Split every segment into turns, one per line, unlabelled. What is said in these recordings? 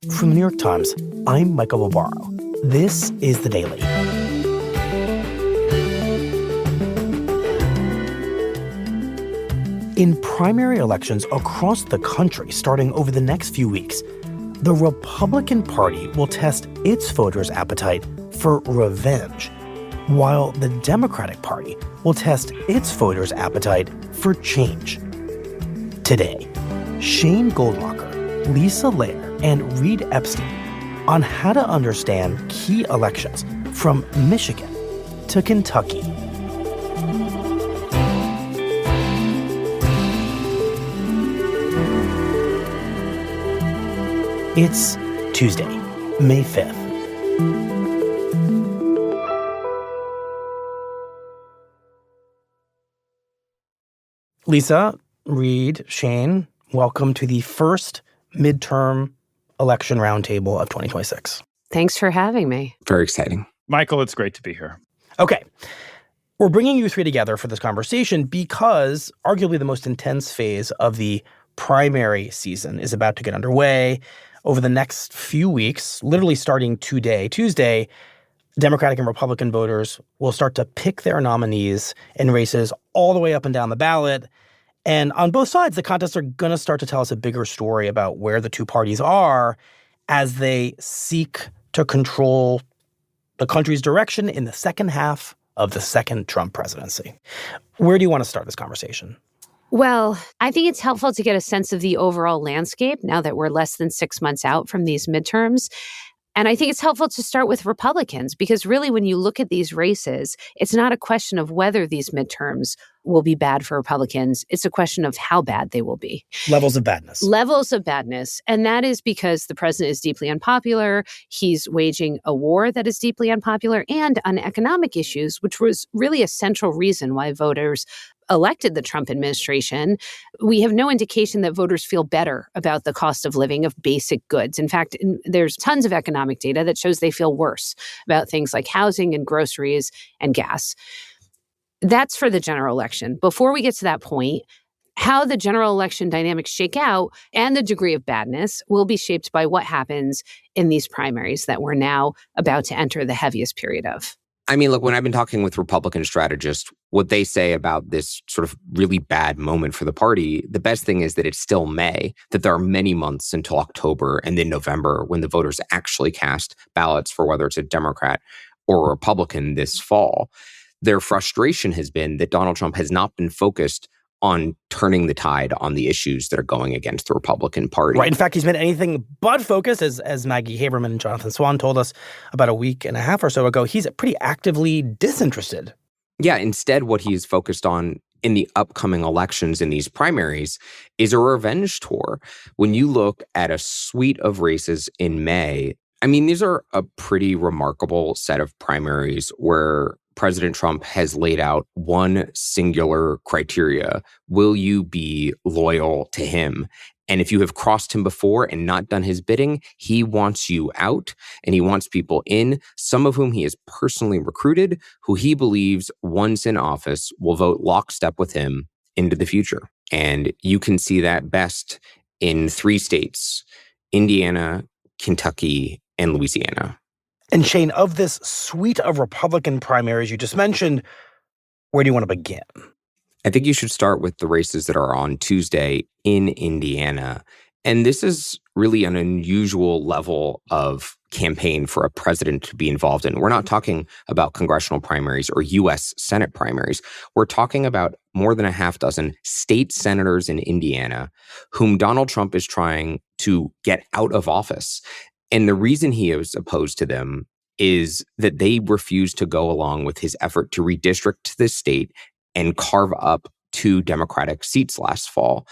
From the New York Times, I'm Michael Barbaro. This is The Daily. In primary elections across the country starting over the next few weeks, the Republican Party will test its voters' appetite for revenge, while the Democratic Party will test its voters' appetite for change. Today, Shane Goldmacher, Lisa Lerer, and Reid Epstein on how to understand key elections from Michigan to Kentucky. It's Tuesday, May 5th. Lisa, Reid, Shane, welcome to the first midterm election roundtable of 2026.
Thanks for having me.
Very exciting.
Michael, it's great to be here.
Okay. We're bringing you three together for this conversation because arguably the most intense phase of the primary season is about to get underway. Over the next few weeks, literally starting today, Tuesday, Democratic and Republican voters will start to pick their nominees in races all the way up and down the ballot. And on both sides, the contests are going to start to tell us a bigger story about where the two parties are as they seek to control the country's direction in the second half of the second Trump presidency. Where do you want to start this conversation?
Well, I think it's helpful to get a sense of the overall landscape now that we're less than 6 months out from these midterms. And I think it's helpful to start with Republicans because really when you look at these races, it's not a question of whether these midterms will be bad for Republicans. It's a question of how bad they will be.
Levels of badness.
Levels of badness. And that is because the president is deeply unpopular. He's waging a war that is deeply unpopular and on economic issues, which was really a central reason why voters elected the Trump administration. We have no indication that voters feel better about the cost of living of basic goods. In fact, there's tons of economic data that shows they feel worse about things like housing and groceries and gas. That's for the general election. Before we get to that point, how the general election dynamics shake out and the degree of badness will be shaped by what happens in these primaries that we're now about to enter the heaviest period of.
I mean, look, when I've been talking with Republican strategists, what they say about this sort of really bad moment for the party, the best thing is that it's still May, that there are many months until October and then November when the voters actually cast ballots for whether it's a Democrat or a Republican this fall. Their frustration has been that Donald Trump has not been focused on turning the tide on the issues that are going against the Republican Party.
Right. In fact, he's been anything but focused, as Maggie Haberman and Jonathan Swan told us about a week and a half or so ago. He's pretty actively disinterested.
Yeah. Instead, what he's focused on in the upcoming elections in these primaries is a revenge tour. When you look at a suite of races in May, I mean, these are a pretty remarkable set of primaries where President Trump has laid out one singular criteria. Will you be loyal to him? And if you have crossed him before and not done his bidding, he wants you out and he wants people in, some of whom he has personally recruited, who he believes once in office will vote lockstep with him into the future. And you can see that best in 3 states, Indiana, Kentucky, and Louisiana.
And Shane, of this suite of Republican primaries you just mentioned, where do you want to begin?
I think you should start with the races that are on Tuesday in Indiana. And this is really an unusual level of campaign for a president to be involved in. We're not talking about congressional primaries or U.S. Senate primaries. We're talking about more than a half dozen state senators in Indiana whom Donald Trump is trying to get out of office. And the reason he is opposed to them is that they refuse to go along with his effort to redistrict this state and carve up 2 Democratic seats last fall.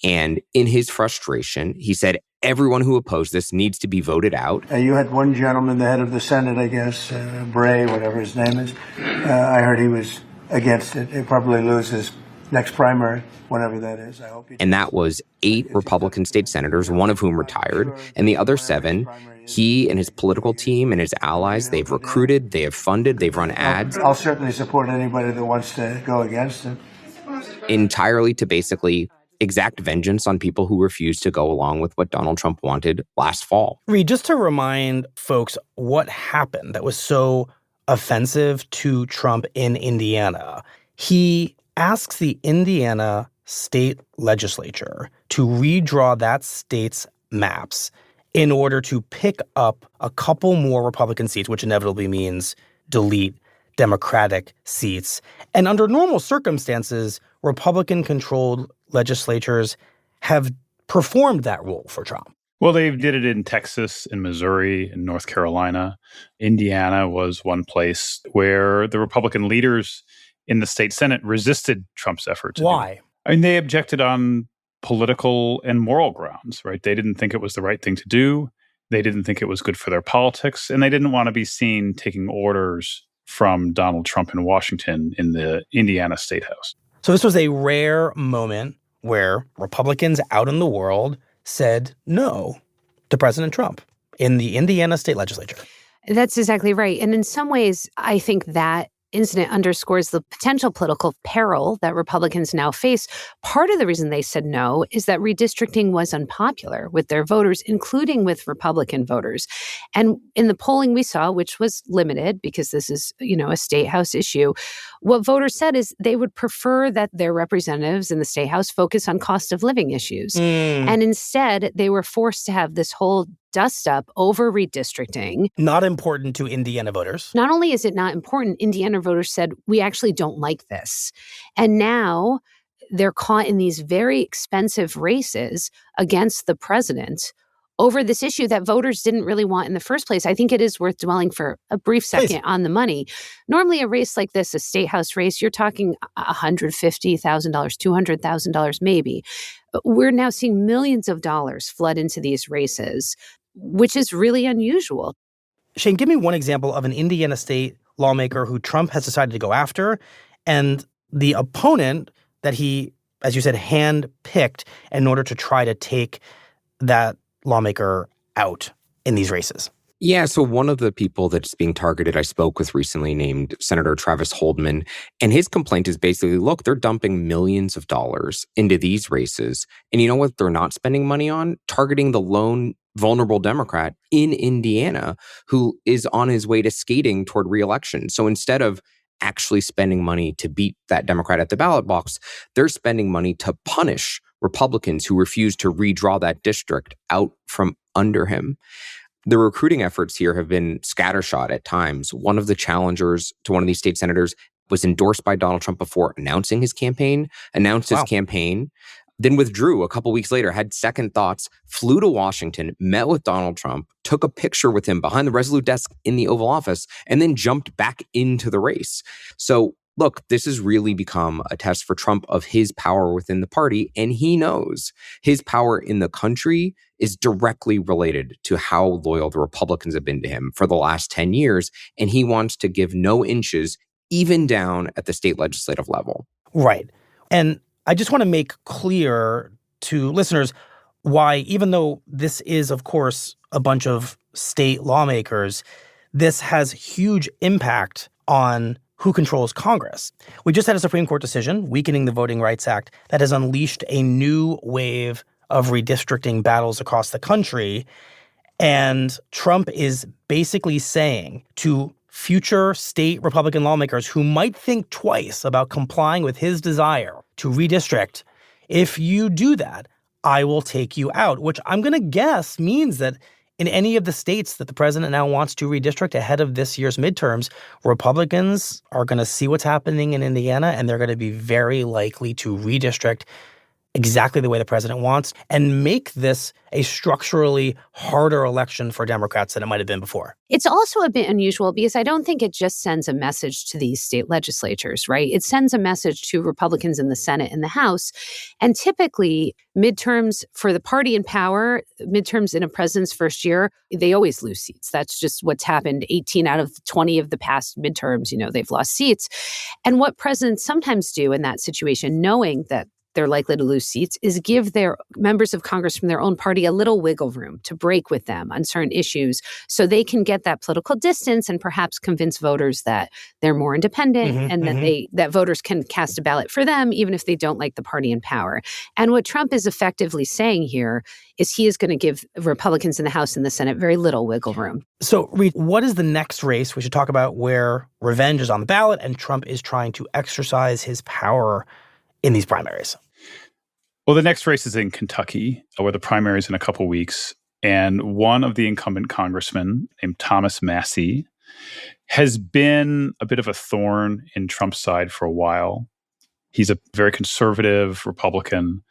And in his frustration, he said, everyone who opposed this needs to be voted out.
You had one gentleman, the head of the Senate, I guess, Bray, whatever his name is. I heard he was against it. He'll probably lose his next primary, whenever that is. I hope.
And that was 8 Republican state senators, one of whom retired, and the other 7, he and his political team and his allies, they've recruited, they have funded, they've run ads.
I'll certainly support anybody that wants to go against it.
Entirely to basically exact vengeance on people who refused to go along with what Donald Trump wanted last fall.
Reid, just to remind folks what happened that was so offensive to Trump in Indiana, he asks the Indiana state legislature to redraw that state's maps in order to pick up a couple more Republican seats, which inevitably means delete Democratic seats. And under normal circumstances, Republican-controlled legislatures have performed that role for Trump.
Well, they did it in Texas, in Missouri, in North Carolina. Indiana was one place where the Republican leaders in the state Senate resisted Trump's efforts.
Why?
I mean, they objected on political and moral grounds, right? They didn't think it was the right thing to do. They didn't think it was good for their politics. And they didn't want to be seen taking orders from Donald Trump in Washington in the Indiana State House.
So this was a rare moment where Republicans out in the world said no to President Trump in the Indiana state legislature.
That's exactly right. And in some ways, I think that incident underscores the potential political peril that Republicans now face. Part of the reason they said no is that redistricting was unpopular with their voters, including with Republican voters. And in the polling we saw, which was limited because this is, a state house issue, what voters said is they would prefer that their representatives in the state house focus on cost of living issues. And instead, they were forced to have this whole dust up over redistricting.
Not important to Indiana voters.
Not only is it not important, Indiana voters said, we actually don't like this. And now they're caught in these very expensive races against the president over this issue that voters didn't really want in the first place. I think it is worth dwelling for a brief second on the money. Normally, a race like this, a state house race, you're talking $150,000, $200,000 maybe. We're now seeing millions of dollars flood into these races, which is really unusual.
Shane, give me one example of an Indiana state lawmaker who Trump has decided to go after and the opponent that he, as you said, hand-picked in order to try to take that lawmaker out in these races.
Yeah, so one of the people that's being targeted I spoke with recently named Senator Travis Holdman, and his complaint is basically, look, they're dumping millions of dollars into these races. And you know what they're not spending money on? Targeting the lone vulnerable Democrat in Indiana who is on his way to skating toward re-election. So instead of actually spending money to beat that Democrat at the ballot box, they're spending money to punish Republicans who refuse to redraw that district out from under him. The recruiting efforts here have been scattershot at times. One of the challengers to one of these state senators was endorsed by Donald Trump before announcing his campaign, his campaign, then withdrew a couple weeks later, had second thoughts, flew to Washington, met with Donald Trump, took a picture with him behind the Resolute desk in the Oval Office, and then jumped back into the race. So look, this has really become a test for Trump of his power within the party, and he knows his power in the country is directly related to how loyal the Republicans have been to him for the last 10 years, and he wants to give no inches, even down at the state legislative level.
Right. And I just want to make clear to listeners why, even though this is, of course, a bunch of state lawmakers, this has huge impact on who controls Congress. We just had a Supreme Court decision weakening the Voting Rights Act that has unleashed a new wave of redistricting battles across the country. And Trump is basically saying to future state Republican lawmakers who might think twice about complying with his desire to redistrict, if you do that, I will take you out, which I'm going to guess means that in any of the states that the president now wants to redistrict ahead of this year's midterms, Republicans are going to see what's happening in Indiana, and they're going to be very likely to redistrict exactly the way the president wants and make this a structurally harder election for Democrats than it might have been before.
It's also a bit unusual because I don't think it just sends a message to these state legislatures, right? It sends a message to Republicans in the Senate and the House. And typically, midterms for the party in power, midterms in a president's first year, they always lose seats. That's just what's happened. 18 out of 20 of the past midterms, they've lost seats. And what presidents sometimes do in that situation, knowing that they're likely to lose seats, is give their members of Congress from their own party a little wiggle room to break with them on certain issues so they can get that political distance and perhaps convince voters that they're more independent and that voters can cast a ballot for them even if they don't like the party in power. And what Trump is effectively saying here is he is going to give Republicans in the House and the Senate very little wiggle room.
So, Reid, what is the next race we should talk about where revenge is on the ballot and Trump is trying to exercise his power in these primaries?
Well, the next race is in Kentucky, where the primary is in a couple weeks. And one of the incumbent congressmen, named Thomas Massie, has been a bit of a thorn in Trump's side for a while. He's a very conservative Republican,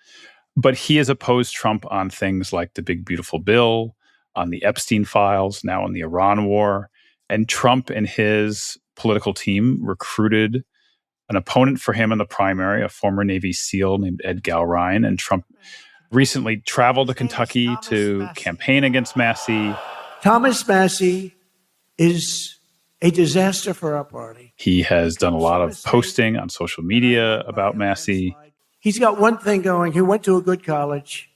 but he has opposed Trump on things like the Big Beautiful Bill, on the Epstein files, now on the Iran war. And Trump and his political team recruited an opponent for him in the primary, a former Navy SEAL named Ed Gowrine. And Trump recently traveled to Kentucky to campaign against Massie.
Thomas Massie is a disaster for our party.
He has done a lot of posting on social media about Massie.
He's got one thing going. He went to a good college.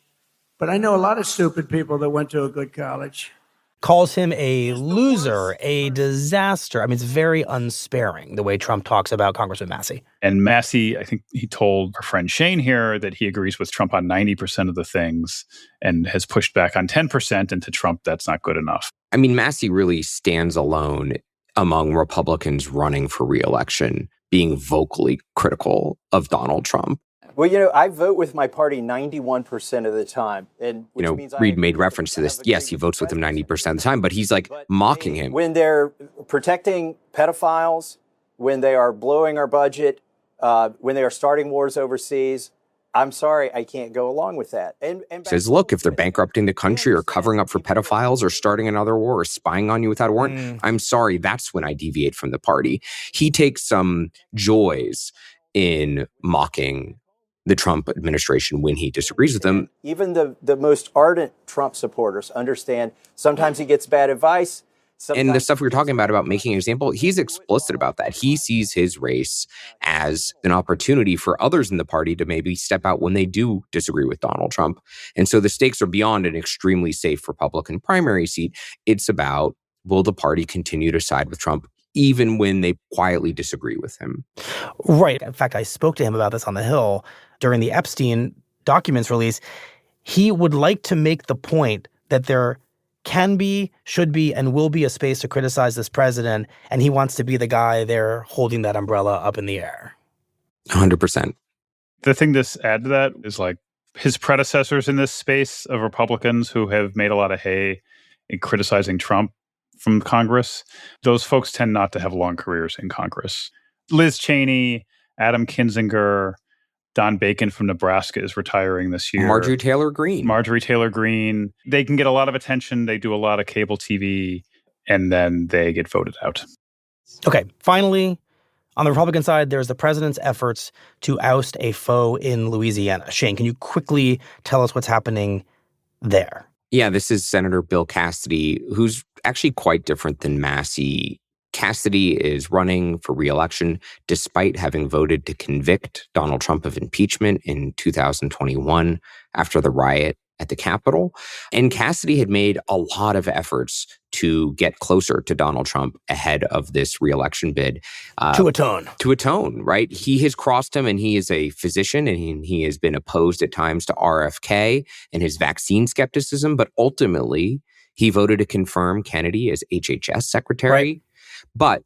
But I know a lot of stupid people that went to a good college.
Calls him a loser, a disaster. I mean, it's very unsparing, the way Trump talks about Congressman Massie.
And Massie, I think he told our friend Shane here that he agrees with Trump on 90% of the things and has pushed back on 10%. And to Trump, that's not good enough.
I mean, Massie really stands alone among Republicans running for re-election, being vocally critical of Donald Trump.
Well, I vote with my party 91% of the time. And which means
Reid made reference to this. Yes, he votes with him 90% of the time, but he's like mocking him.
When they're protecting pedophiles, when they are blowing our budget, when they are starting wars overseas, I'm sorry, I can't go along with that. And
says, look, if they're bankrupting the country or covering up for pedophiles or starting another war or spying on you without a warrant, I'm sorry, that's when I deviate from the party. He takes some joys in mocking the Trump administration when he disagrees with them.
Even the most ardent Trump supporters understand sometimes he gets bad advice.
And the stuff we were talking about making an example, he's explicit about that. He sees his race as an opportunity for others in the party to maybe step out when they do disagree with Donald Trump. And so the stakes are beyond an extremely safe Republican primary seat. It's about, will the party continue to side with Trump even when they quietly disagree with him?
Right. In fact, I spoke to him about this on the Hill during the Epstein documents release. He would like to make the point that there can be, should be, and will be a space to criticize this president, and he wants to be the guy there holding that umbrella up in the air.
100%.
The thing to add to that is like his predecessors in this space of Republicans who have made a lot of hay in criticizing Trump from Congress, those folks tend not to have long careers in Congress. Liz Cheney, Adam Kinzinger, Don Bacon from Nebraska is retiring this year.
Marjorie Taylor Greene.
They can get a lot of attention. They do a lot of cable TV, and then they get voted out.
Okay, finally, on the Republican side, there's the president's efforts to oust a foe in Louisiana. Shane, can you quickly tell us what's happening there?
Yeah, this is Senator Bill Cassidy, who's actually quite different than Massie. Cassidy is running for re-election despite having voted to convict Donald Trump of impeachment in 2021 after the riot at the Capitol. And Cassidy had made a lot of efforts to get closer to Donald Trump ahead of this re-election bid.
To atone,
right? He has crossed him, and he is a physician, and he has been opposed at times to RFK and his vaccine skepticism, but ultimately he voted to confirm Kennedy as HHS secretary.
Right.
But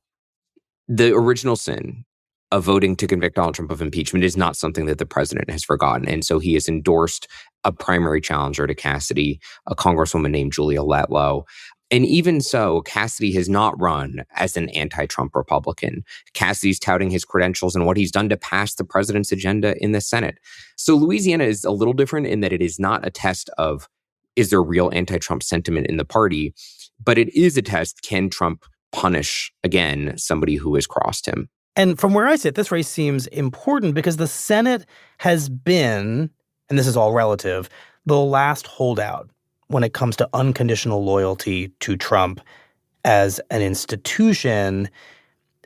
the original sin of voting to convict Donald Trump of impeachment is not something that the president has forgotten. And so he has endorsed a primary challenger to Cassidy, a congresswoman named Julia Letlow. And even so, Cassidy has not run as an anti-Trump Republican. Cassidy's touting his credentials and what he's done to pass the president's agenda in the Senate. So Louisiana is a little different in that it is not a test of, is there real anti-Trump sentiment in the party? But it is a test, can Trump punish, again, somebody who has crossed him?
And from where I sit, this race seems important because the Senate has been, and this is all relative, the last holdout when it comes to unconditional loyalty to Trump as an institution.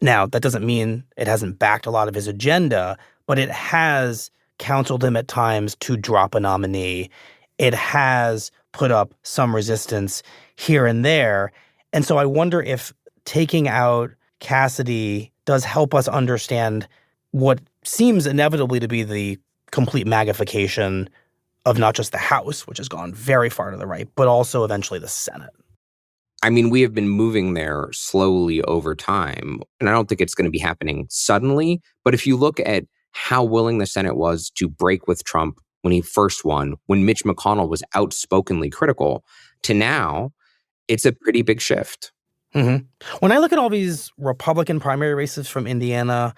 Now, that doesn't mean it hasn't backed a lot of his agenda, but it has counseled him at times to drop a nominee. It has put up some resistance here and there. And so I wonder if taking out Cassidy does help us understand what seems inevitably to be the complete magnification of not just the House, which has gone very far to the right, but also eventually the Senate.
I mean, we have been moving there slowly over time, and I don't think it's going to be happening suddenly. But if you look at how willing the Senate was to break with Trump when he first won, when Mitch McConnell was outspokenly critical, to now, it's a pretty big shift.
Mm-hmm. When I look at all these Republican primary races from Indiana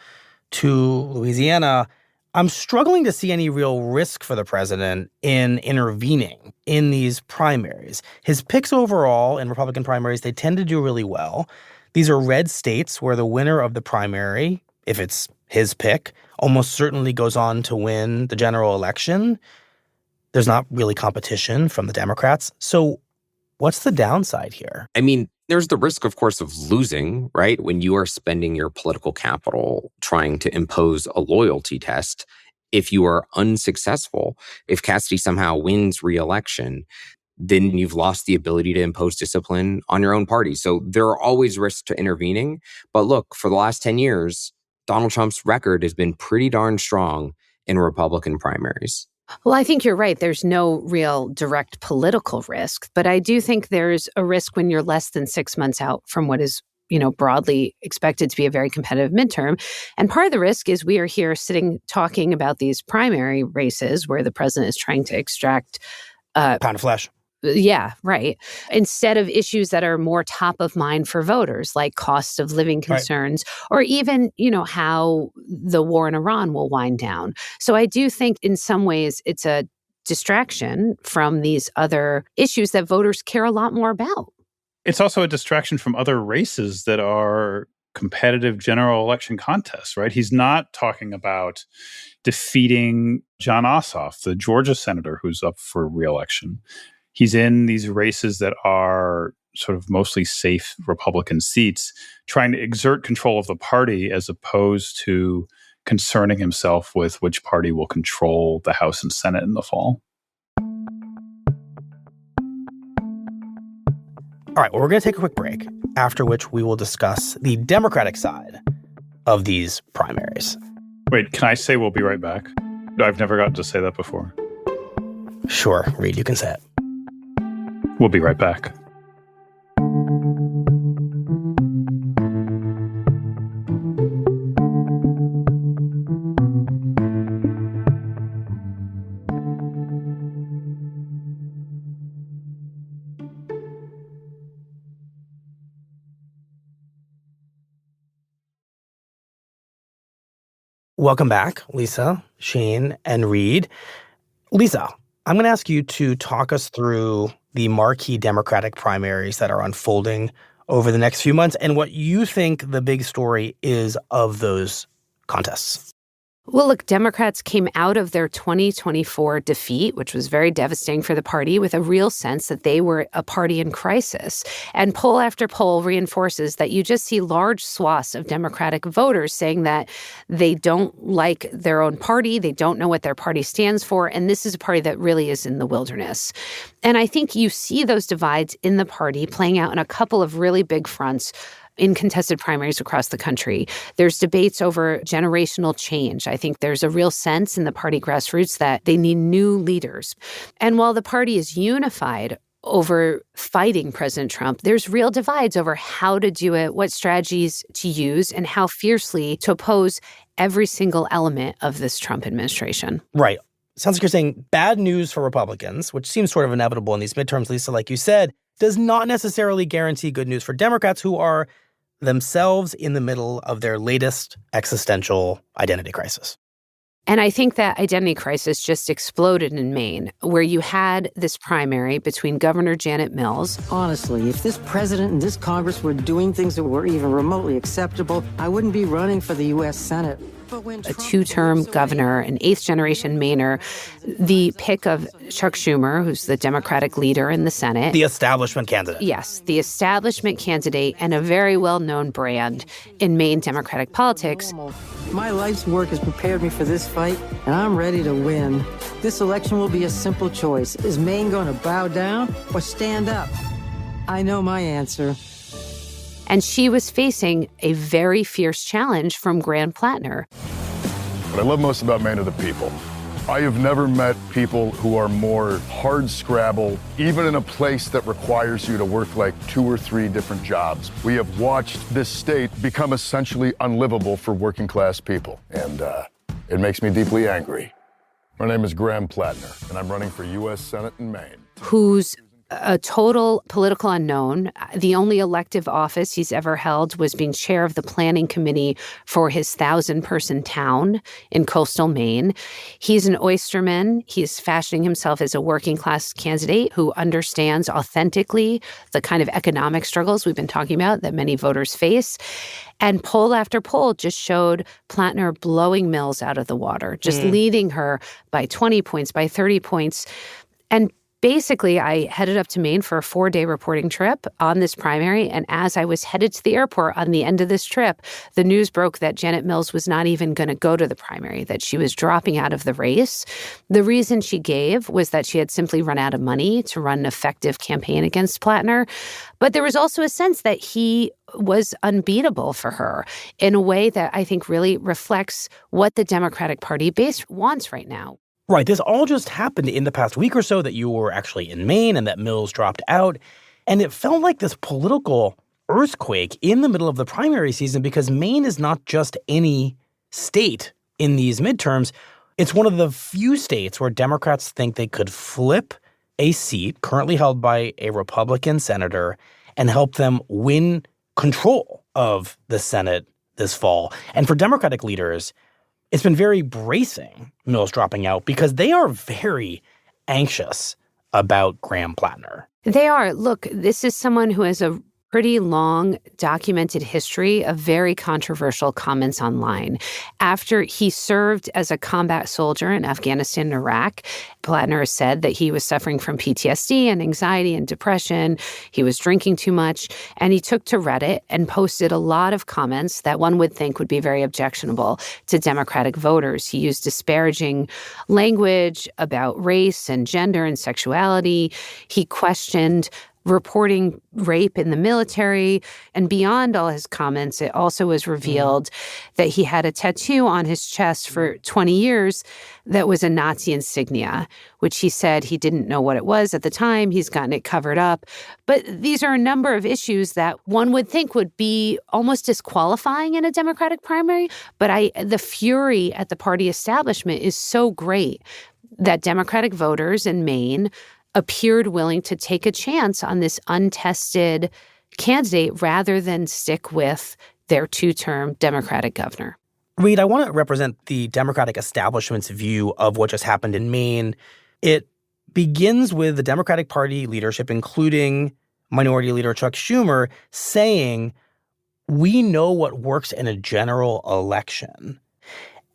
to Louisiana, I'm struggling to see any real risk for the president in intervening in these primaries. His picks overall in Republican primaries, they tend to do really well. These are red states where the winner of the primary, if it's his pick, almost certainly goes on to win the general election. There's not really competition from the Democrats. So what's the downside here?
I mean, there's the risk, of course, of losing, right? When you are spending your political capital trying to impose a loyalty test, if you are unsuccessful, if Cassidy somehow wins re-election, then you've lost the ability to impose discipline on your own party. So there are always risks to intervening. But look, for the last 10 years, Donald Trump's record has been pretty darn strong in Republican primaries.
Well, I think you're right. There's no real direct political risk, but I do think there's a risk when you're less than 6 months out from what is, broadly expected to be a very competitive midterm. And part of the risk is we are here sitting talking about these primary races where the president is trying to extract
pound of flesh.
Yeah, right. Instead of issues that are more top of mind for voters, like cost of living concerns, or even, how the war in Iran will wind down. So I do think in some ways it's a distraction from these other issues that voters care a lot more about.
It's also a distraction from other races that are competitive general election contests, right? He's not talking about defeating John Ossoff, the Georgia senator who's up for re-election. He's in these races that are sort of mostly safe Republican seats, trying to exert control of the party as opposed to concerning himself with which party will control the House and Senate in the fall.
All right, well, we're going to take a quick break, after which we will discuss the Democratic side of these primaries.
Wait, can I say we'll be right back? I've never gotten to say that before.
Sure, Reid, you can say it.
We'll be right back.
Welcome back, Lisa, Shane, and Reid. Lisa, I'm going to ask you to talk us through the marquee Democratic primaries that are unfolding over the next few months and what you think the big story is of those contests.
Well, look, Democrats came out of their 2024 defeat, which was very devastating for the party, with a real sense that they were a party in crisis. And poll after poll reinforces that you just see large swaths of Democratic voters saying that they don't like their own party, they don't know what their party stands for, and this is a party that really is in the wilderness. And I think you see those divides in the party playing out in a couple of really big fronts in contested primaries across the country. There's debates over generational change. I think there's a real sense in the party grassroots that they need new leaders. And while the party is unified over fighting President Trump, there's real divides over how to do it, what strategies to use, and how fiercely to oppose every single element of this Trump administration.
Right. Sounds like you're saying bad news for Republicans, which seems sort of inevitable in these midterms, Lisa, like you said, does not necessarily guarantee good news for Democrats who are themselves in the middle of their latest existential identity crisis.
And I think that identity crisis just exploded in Maine, where you had this primary between Governor Janet Mills.
Honestly, if this president and this Congress were doing things that were even remotely acceptable, I wouldn't be running for the U.S. Senate.
A two-term governor, an eighth-generation Mainer, the pick of Chuck Schumer, who's the Democratic leader in the Senate.
The establishment candidate.
Yes, the establishment candidate and a very well-known brand in Maine Democratic politics.
My life's work has prepared me for this fight, and I'm ready to win. This election will be a simple choice. Is Maine going to bow down or stand up? I know my answer.
And she was facing a very fierce challenge from Graham Plattner.
What I love most about Maine are the people. I have never met people who are more hardscrabble, even in a place that requires you to work like 2 or 3 different jobs. We have watched this state become essentially unlivable for working class people, and it makes me deeply angry. My name is Graham Plattner, and I'm running for U.S. Senate in Maine.
Who's a total political unknown. The only elective office he's ever held was being chair of the planning committee for his 1,000-person town in coastal Maine. He's an oysterman. He's fashioning himself as a working-class candidate who understands authentically the kind of economic struggles we've been talking about that many voters face. And poll after poll just showed Plattner blowing Mills out of the water, just leading her by 20 points, by 30 points. And basically, I headed up to Maine for a 4-day reporting trip on this primary, and as I was headed to the airport on the end of this trip, the news broke that Janet Mills was not even going to go to the primary, that she was dropping out of the race. The reason she gave was that she had simply run out of money to run an effective campaign against Plattner. But there was also a sense that he was unbeatable for her in a way that I think really reflects what the Democratic Party base wants right now.
Right. This all just happened in the past week or so that you were actually in Maine and that Mills dropped out. And it felt like this political earthquake in the middle of the primary season because Maine is not just any state in these midterms. It's one of the few states where Democrats think they could flip a seat currently held by a Republican senator and help them win control of the Senate this fall. And for Democratic leaders, it's been very bracing, Mills dropping out, because they are very anxious about Graham Plattner.
They are. Look, this is someone who has a pretty long documented history of very controversial comments online. After he served as a combat soldier in Afghanistan and Iraq, Plattner said that he was suffering from PTSD and anxiety and depression. He was drinking too much, and he took to Reddit and posted a lot of comments that one would think would be very objectionable to Democratic voters. He used disparaging language about race and gender and sexuality. He questioned reporting rape in the military. And beyond all his comments, it also was revealed that he had a tattoo on his chest for 20 years that was a Nazi insignia, which he said he didn't know what it was at the time. He's gotten it covered up. But these are a number of issues that one would think would be almost disqualifying in a Democratic primary. But the fury at the party establishment is so great that Democratic voters in Maine appeared willing to take a chance on this untested candidate rather than stick with their 2-term Democratic governor.
Reid, I want to represent the Democratic establishment's view of what just happened in Maine. It begins with the Democratic Party leadership, including Minority Leader Chuck Schumer, saying, we know what works in a general election.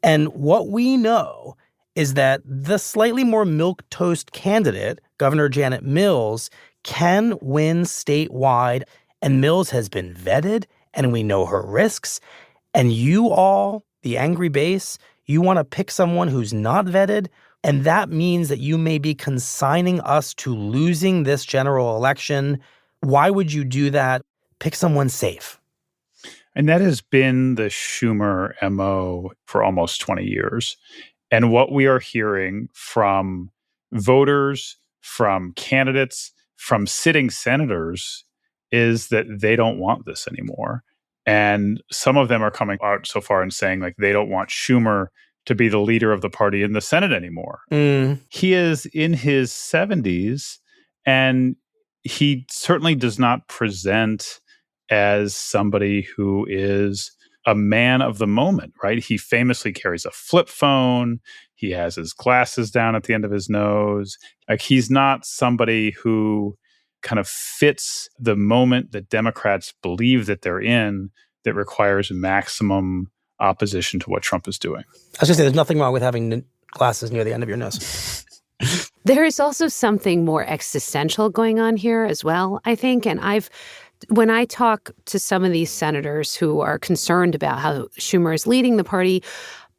And what we know is that the slightly more milquetoast candidate, Governor Janet Mills, can win statewide. And Mills has been vetted, and we know her risks. And you all, the angry base, you want to pick someone who's not vetted, and that means that you may be consigning us to losing this general election. Why would you do that? Pick someone safe.
And that has been the Schumer MO for almost 20 years. And what we are hearing from voters, from candidates, from sitting senators is that they don't want this anymore. And some of them are coming out so far and saying like they don't want Schumer to be the leader of the party in the Senate anymore. He is in his 70s, and he certainly does not present as somebody who is a man of the moment, right? He famously carries a flip phone. He has his glasses down at the end of his nose. Like, he's not somebody who kind of fits the moment that Democrats believe that they're in that requires maximum opposition to what Trump is doing.
I was going to say, there's nothing wrong with having glasses near the end of your nose.
There is also something more existential going on here as well, I think. And I've When I talk to some of these senators who are concerned about how Schumer is leading the party,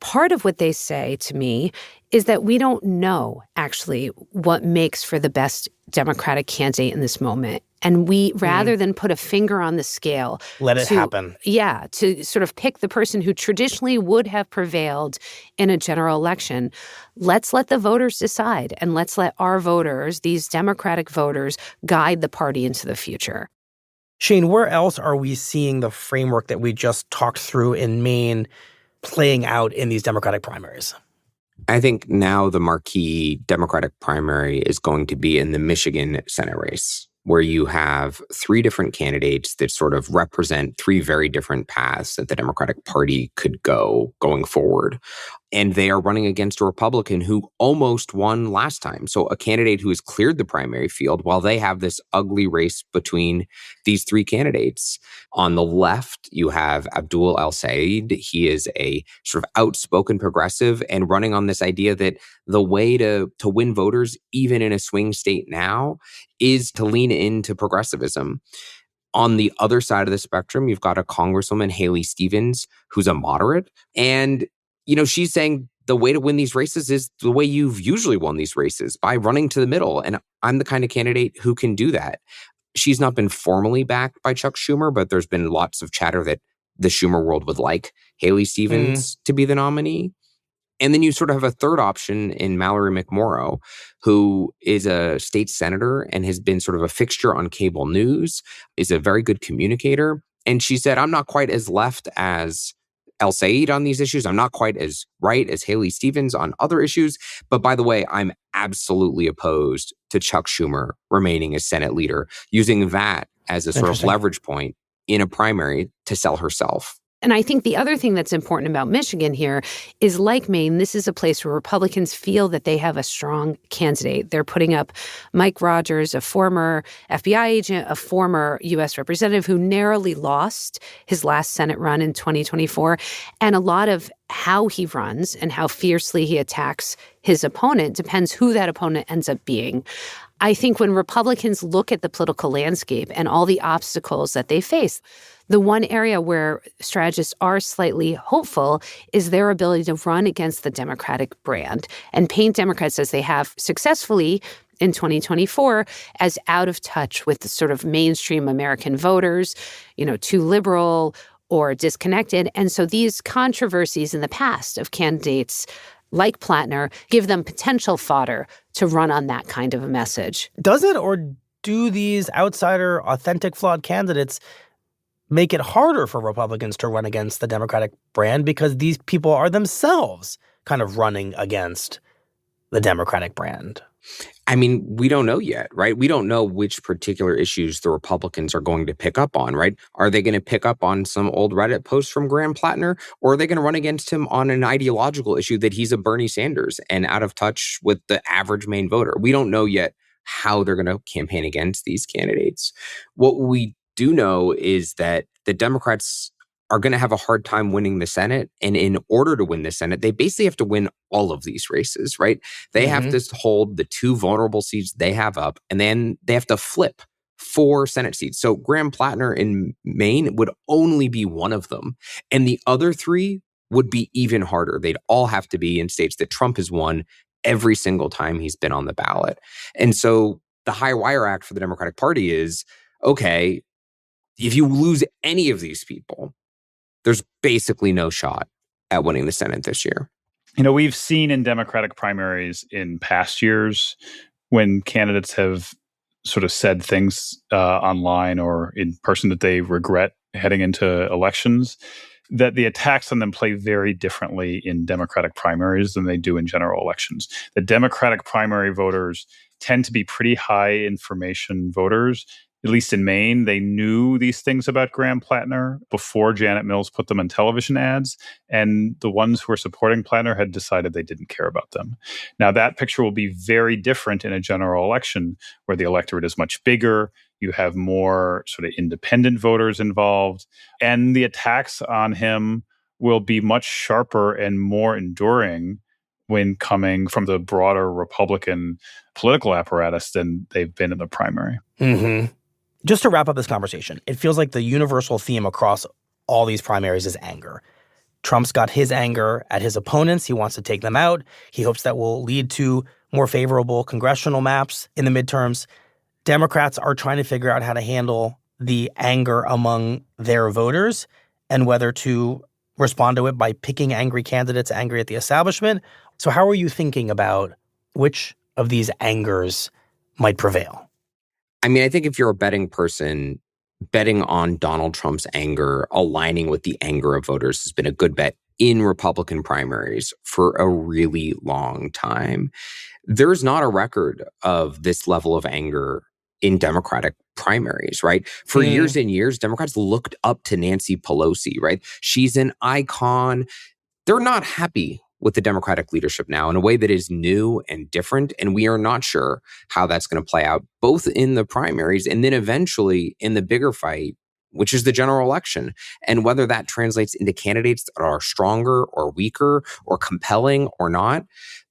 part of what they say to me is that we don't know actually what makes for the best Democratic candidate in this moment. And we, rather than put a finger on the scale,
let it happen.
Yeah, to sort of pick the person who traditionally would have prevailed in a general election, let's let the voters decide. And let's let our voters, these Democratic voters, guide the party into the future.
Shane, where else are we seeing the framework that we just talked through in Maine playing out in these Democratic primaries?
I think now the marquee Democratic primary is going to be in the Michigan Senate race, where you have three different candidates that sort of represent three very different paths that the Democratic Party could go going forward. And they are running against a Republican who almost won last time. So a candidate who has cleared the primary field while they have this ugly race between these three candidates. On the left, you have Abdul El-Sayed. He is a sort of outspoken progressive and running on this idea that the way to win voters, even in a swing state now, is to lean into progressivism. On the other side of the spectrum, you've got a Congresswoman, Haley Stevens, who's a moderate. And, she's saying the way to win these races is the way you've usually won these races, by running to the middle. And I'm the kind of candidate who can do that. She's not been formally backed by Chuck Schumer, but there's been lots of chatter that the Schumer world would like Haley Stevens to be the nominee. And then you sort of have a third option in Mallory McMorrow, who is a state senator and has been sort of a fixture on cable news, is a very good communicator. And she said, I'm not quite as left as El-Sayed on these issues. I'm not quite as right as Haley Stevens on other issues. But by the way, I'm absolutely opposed to Chuck Schumer remaining as Senate leader, using that as a sort of leverage point in a primary to sell herself.
And I think the other thing that's important about Michigan here is, like Maine, this is a place where Republicans feel that they have a strong candidate. They're putting up Mike Rogers, a former FBI agent, a former U.S. representative who narrowly lost his last Senate run in 2024. And a lot of how he runs and how fiercely he attacks his opponent depends who that opponent ends up being. I think when Republicans look at the political landscape and all the obstacles that they face, the one area where strategists are slightly hopeful is their ability to run against the Democratic brand and paint Democrats, as they have successfully in 2024, as out of touch with the sort of mainstream American voters, too liberal or disconnected. And so these controversies in the past of candidates like Plattner give them potential fodder to run on that kind of a message.
Does it, or do these outsider, authentic, flawed candidates make it harder for Republicans to run against the Democratic brand because these people are themselves kind of running against the Democratic brand?
I mean, we don't know yet, right? We don't know which particular issues the Republicans are going to pick up on, right? Are they going to pick up on some old Reddit post from Graham Plattner, or are they going to run against him on an ideological issue that he's a Bernie Sanders and out of touch with the average Maine voter? We don't know yet how they're going to campaign against these candidates. What we do know is that the Democrats are going to have a hard time winning the Senate. And in order to win the Senate, they basically have to win all of these races, right? They have to hold the two vulnerable seats they have up, and then they have to flip 4 Senate seats. So Graham Plattner in Maine would only be one of them. And the other 3 would be even harder. They'd all have to be in states that Trump has won every single time he's been on the ballot. And so the high wire act for the Democratic Party is, okay, if you lose any of these people, there's basically no shot at winning the Senate this year.
We've seen in Democratic primaries in past years when candidates have sort of said things online or in person that they regret heading into elections, that the attacks on them play very differently in Democratic primaries than they do in general elections. The Democratic primary voters tend to be pretty high information voters. At least in Maine, they knew these things about Graham Plattner before Janet Mills put them on television ads, and the ones who were supporting Plattner had decided they didn't care about them. Now, that picture will be very different in a general election where the electorate is much bigger. You have more sort of independent voters involved, and the attacks on him will be much sharper and more enduring when coming from the broader Republican political apparatus than they've been in the primary.
Mm-hmm. Just to wrap up this conversation, it feels like the universal theme across all these primaries is anger. Trump's got his anger at his opponents. He wants to take them out. He hopes that will lead to more favorable congressional maps in the midterms. Democrats are trying to figure out how to handle the anger among their voters and whether to respond to it by picking angry candidates angry at the establishment. So how are you thinking about which of these angers might prevail?
I mean, I think if you're a betting person, betting on Donald Trump's anger aligning with the anger of voters has been a good bet in Republican primaries for a really long time. There's not a record of this level of anger in Democratic primaries, right? For years and years, Democrats looked up to Nancy Pelosi, right? She's an icon. They're not happy with the Democratic leadership now in a way that is new and different. And we are not sure how that's going to play out, both in the primaries and then eventually in the bigger fight, which is the general election. And whether that translates into candidates that are stronger or weaker or compelling or not,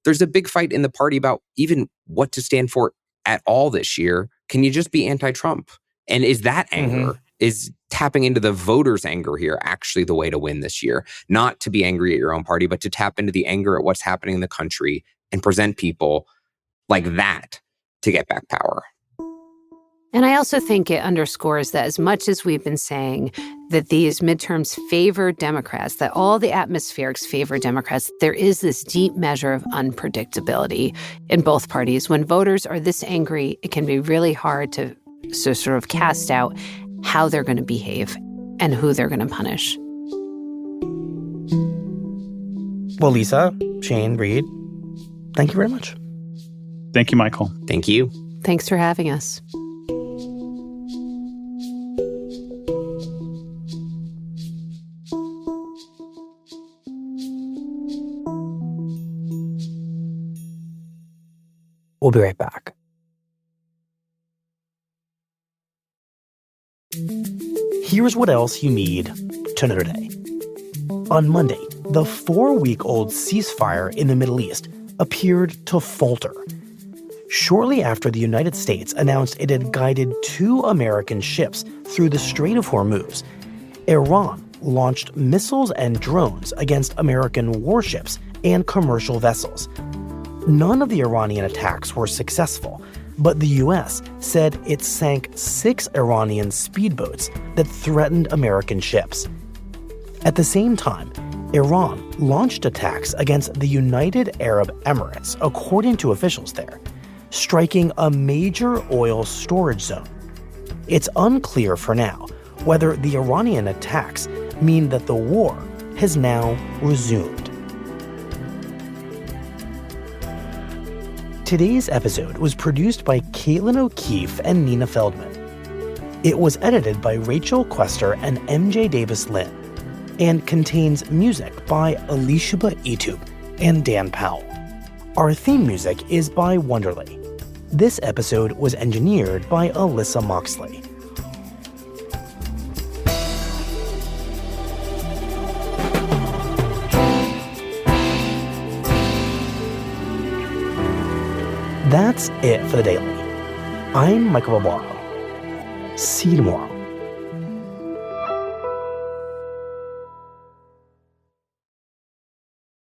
there's a big fight in the party about even what to stand for at all this year. Can you just be anti-Trump? And is that anger, is tapping into the voters' anger here actually the way to win this year? Not to be angry at your own party, but to tap into the anger at what's happening in the country and present people like that to get back power.
And I also think it underscores that as much as we've been saying that these midterms favor Democrats, that all the atmospherics favor Democrats, there is this deep measure of unpredictability in both parties. When voters are this angry, it can be really hard to sort of cast out how they're going to behave and who they're going to punish.
Well, Lisa, Shane, Reid, thank you very much.
Thank you, Michael.
Thank you.
Thanks for having us.
We'll be right back. Here's what else you need to know today. On Monday, the 4-week-old ceasefire in the Middle East appeared to falter. Shortly after the United States announced it had guided 2 American ships through the Strait of Hormuz, Iran launched missiles and drones against American warships and commercial vessels. None of the Iranian attacks were successful, but the U.S. said it sank 6 Iranian speedboats that threatened American ships. At the same time, Iran launched attacks against the United Arab Emirates, according to officials there, striking a major oil storage zone. It's unclear for now whether the Iranian attacks mean that the war has now resumed. Today's episode was produced by Caitlin O'Keefe and Nina Feldman. It was edited by Rachel Quester and MJ Davis-Lynn and contains music by Alicia Itub and Dan Powell. Our theme music is by Wonderly. This episode was engineered by Alyssa Moxley. That's it for the Daily. I'm Michael Barbaro. See you tomorrow.